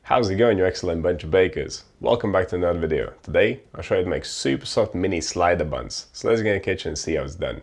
How's it going, you excellent bunch of bakers? Welcome back to another video. Today I'll show you how to make super soft mini slider buns. So let's get in the kitchen and see how it's done.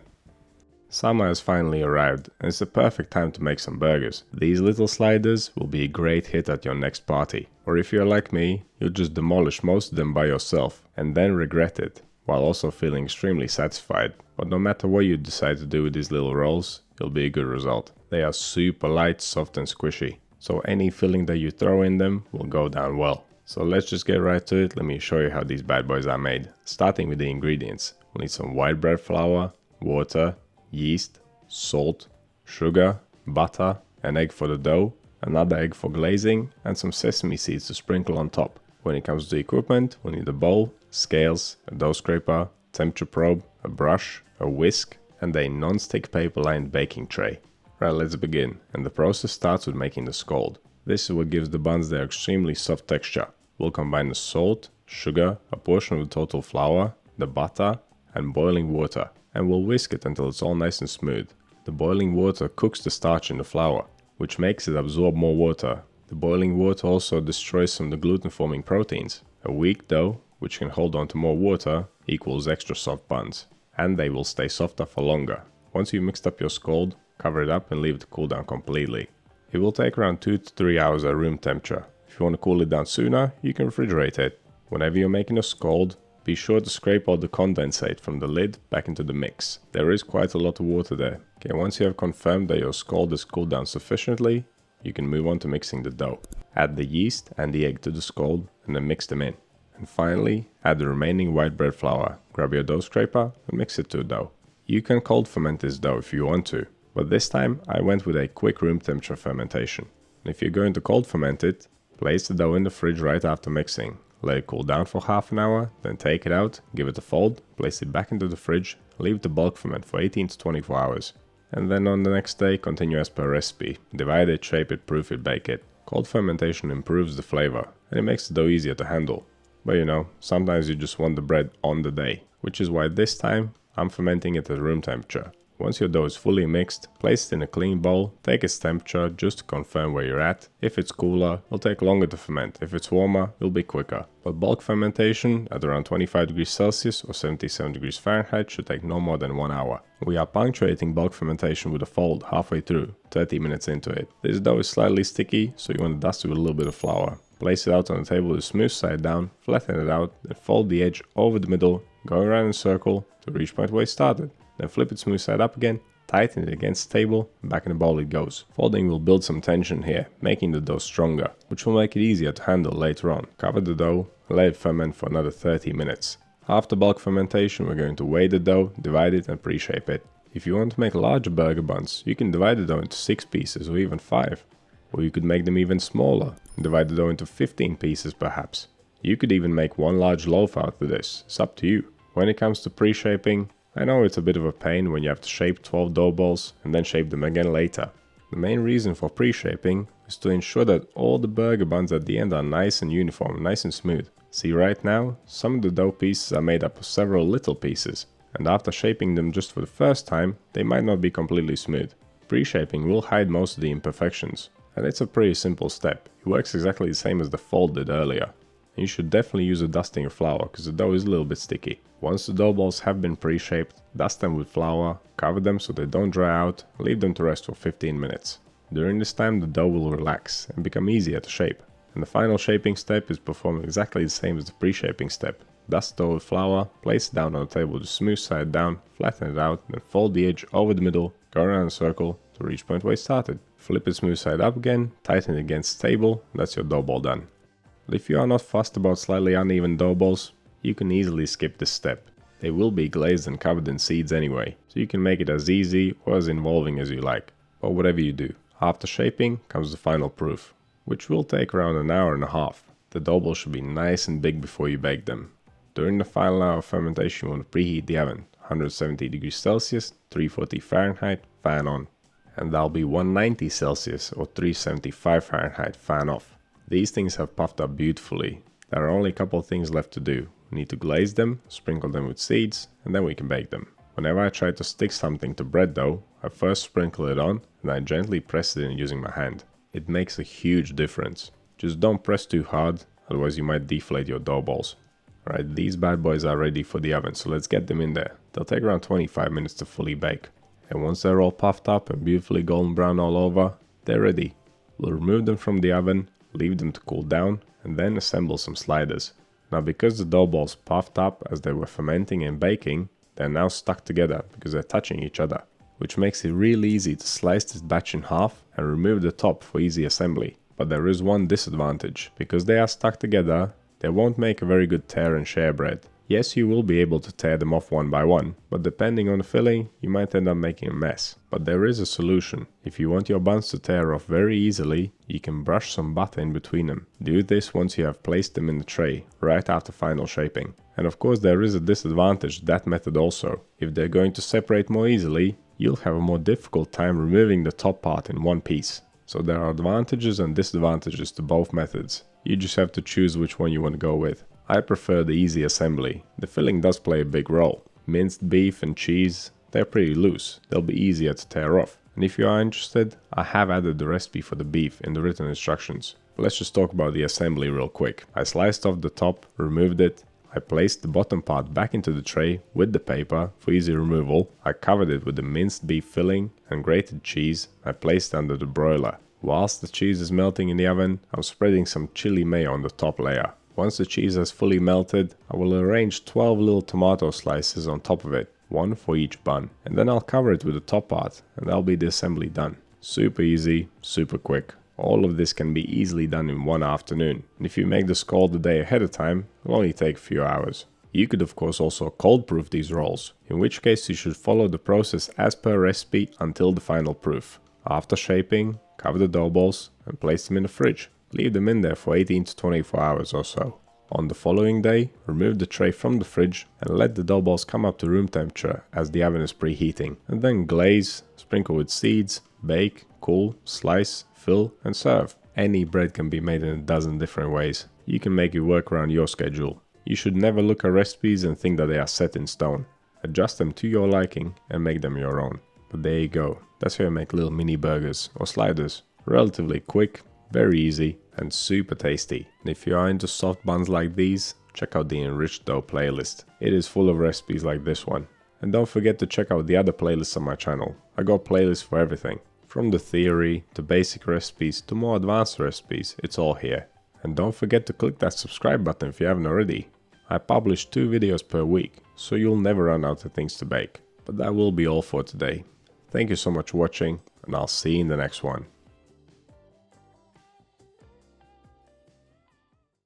Summer has finally arrived and it's the perfect time to make some burgers. These little sliders will be a great hit at your next party. Or if you're like me, you'll just demolish most of them by yourself and then regret it, while also feeling extremely satisfied. But no matter what you decide to do with these little rolls, it'll be a good result. They are super light, soft and squishy, so any filling that you throw in them will go down well. So let's just get right to it. Let me show you how these bad boys are made. Starting with the ingredients, we'll need some white bread flour, water, yeast, salt, sugar, butter, an egg for the dough, another egg for glazing, and some sesame seeds to sprinkle on top. When it comes to the equipment, we'll need a bowl, scales, a dough scraper, temperature probe, a brush, a whisk, and a non-stick paper lined baking tray. Right, let's begin, and the process starts with making the scald. This is what gives the buns their extremely soft texture. We'll combine the salt, sugar, a portion of the total flour, the butter, and boiling water, and we'll whisk it until it's all nice and smooth. The boiling water cooks the starch in the flour, which makes it absorb more water. The boiling water also destroys some of the gluten-forming proteins. A weak dough, which can hold on to more water, equals extra soft buns, and they will stay softer for longer. Once you've mixed up your scald, cover it up and leave it to cool down completely. It will take around 2 to 3 hours at room temperature. If you want to cool it down sooner, you can refrigerate it. Whenever you're making a scald, be sure to scrape all the condensate from the lid back into the mix. There is quite a lot of water there. Okay, once you have confirmed that your scald is cooled down sufficiently, you can move on to mixing the dough. Add the yeast and the egg to the scald and then mix them in. And finally, add the remaining white bread flour. Grab your dough scraper and mix it to a dough. You can cold ferment this dough if you want to, but this time I went with a quick room temperature fermentation. And if you're going to cold ferment it, place the dough in the fridge right after mixing. Let it cool down for half an hour, then take it out, give it a fold, place it back into the fridge, leave it to bulk ferment for 18 to 24 hours. And then on the next day, continue as per recipe. Divide it, shape it, proof it, bake it. Cold fermentation improves the flavor and it makes the dough easier to handle. But you know, sometimes you just want the bread on the day, which is why this time I'm fermenting it at room temperature. Once your dough is fully mixed, place it in a clean bowl, take its temperature just to confirm where you're at. If it's cooler, it'll take longer to ferment. If it's warmer, it'll be quicker. But bulk fermentation at around 25 degrees Celsius or 77 degrees Fahrenheit should take no more than 1 hour. We are punctuating bulk fermentation with a fold halfway through, 30 minutes into it. This dough is slightly sticky, so you want to dust it with a little bit of flour. Place it out on the table with the smooth side down, flatten it out, then fold the edge over the middle, go around in a circle to reach point where it started. Then flip it smooth side up again, tighten it against the table, and back in the bowl it goes. Folding will build some tension here, making the dough stronger, which will make it easier to handle later on. Cover the dough, and let it ferment for another 30 minutes. After bulk fermentation, we're going to weigh the dough, divide it and pre-shape it. If you want to make larger burger buns, you can divide the dough into 6 pieces or even 5. Or you could make them even smaller, and divide the dough into 15 pieces perhaps. You could even make one large loaf out of this, it's up to you. When it comes to pre-shaping, I know it's a bit of a pain when you have to shape 12 dough balls and then shape them again later. The main reason for pre-shaping is to ensure that all the burger buns at the end are nice and uniform, nice and smooth. See, right now, some of the dough pieces are made up of several little pieces, and after shaping them just for the first time, they might not be completely smooth. Pre-shaping will hide most of the imperfections, and it's a pretty simple step. It works exactly the same as the fold did earlier. You should definitely use a dusting of flour because the dough is a little bit sticky. Once the dough balls have been pre-shaped, dust them with flour, cover them so they don't dry out, and leave them to rest for 15 minutes. During this time the dough will relax and become easier to shape. And the final shaping step is performed exactly the same as the pre-shaping step. Dust dough with flour, place it down on the table with the smooth side down, flatten it out, then fold the edge over the middle, go around in a circle to reach point where it started. Flip it smooth side up again, tighten it against the table, and that's your dough ball done. But if you are not fussed about slightly uneven dough balls, you can easily skip this step. They will be glazed and covered in seeds anyway, so you can make it as easy or as involving as you like. But whatever you do, after shaping comes the final proof, which will take around an hour and a half. The dough balls should be nice and big before you bake them. During the final hour of fermentation, you want to preheat the oven, 170 degrees Celsius, 340 Fahrenheit, fan on. And that'll be 190 Celsius or 375 Fahrenheit, fan off. These things have puffed up beautifully. There are only a couple of things left to do. We need to glaze them, sprinkle them with seeds, and then we can bake them. Whenever I try to stick something to bread dough, I first sprinkle it on and I gently press it in using my hand. It makes a huge difference. Just don't press too hard, otherwise you might deflate your dough balls. Alright, these bad boys are ready for the oven, so let's get them in there. They'll take around 25 minutes to fully bake. And once they're all puffed up and beautifully golden brown all over, they're ready. We'll remove them from the oven, leave them to cool down, and then assemble some sliders. Now because the dough balls puffed up as they were fermenting and baking, they're now stuck together because they're touching each other, which makes it really easy to slice this batch in half and remove the top for easy assembly. But there is one disadvantage. Because they are stuck together, they won't make a very good tear and share bread. Yes, you will be able to tear them off one by one, but depending on the filling, you might end up making a mess. But there is a solution. If you want your buns to tear off very easily, you can brush some butter in between them. Do this once you have placed them in the tray, right after final shaping. And of course there is a disadvantage to that method also. If they're going to separate more easily, you'll have a more difficult time removing the top part in one piece. So there are advantages and disadvantages to both methods. You just have to choose which one you want to go with. I prefer the easy assembly. The filling does play a big role. Minced beef and cheese, they're pretty loose. They'll be easier to tear off. And if you are interested, I have added the recipe for the beef in the written instructions. But let's just talk about the assembly real quick. I sliced off the top, removed it. I placed the bottom part back into the tray with the paper for easy removal. I covered it with the minced beef filling and grated cheese I placed under the broiler. Whilst the cheese is melting in the oven, I'm spreading some chili mayo on the top layer. Once the cheese has fully melted, I will arrange 12 little tomato slices on top of it, one for each bun. And then I'll cover it with the top part and that'll be the assembly done. Super easy, super quick. All of this can be easily done in one afternoon. And if you make the scald the day ahead of time, it'll only take a few hours. You could of course also cold proof these rolls, in which case you should follow the process as per recipe until the final proof. After shaping, cover the dough balls and place them in the fridge. Leave them in there for 18 to 24 hours or so. On the following day, remove the tray from the fridge and let the dough balls come up to room temperature as the oven is preheating. And then glaze, sprinkle with seeds, bake, cool, slice, fill and serve. Any bread can be made in a dozen different ways. You can make it work around your schedule. You should never look at recipes and think that they are set in stone. Adjust them to your liking and make them your own. But there you go. That's how you make little mini burgers or sliders. Relatively quick, very easy and super tasty. And if you are into soft buns like these, check out the enriched dough playlist. It is full of recipes like this one. And don't forget to check out the other playlists on my channel. I got playlists for everything. From the theory to basic recipes to more advanced recipes, it's all here. And don't forget to click that subscribe button if you haven't already. I publish 2 videos per week, so you'll never run out of things to bake. But that will be all for today. Thank you so much for watching, and I'll see you in the next one.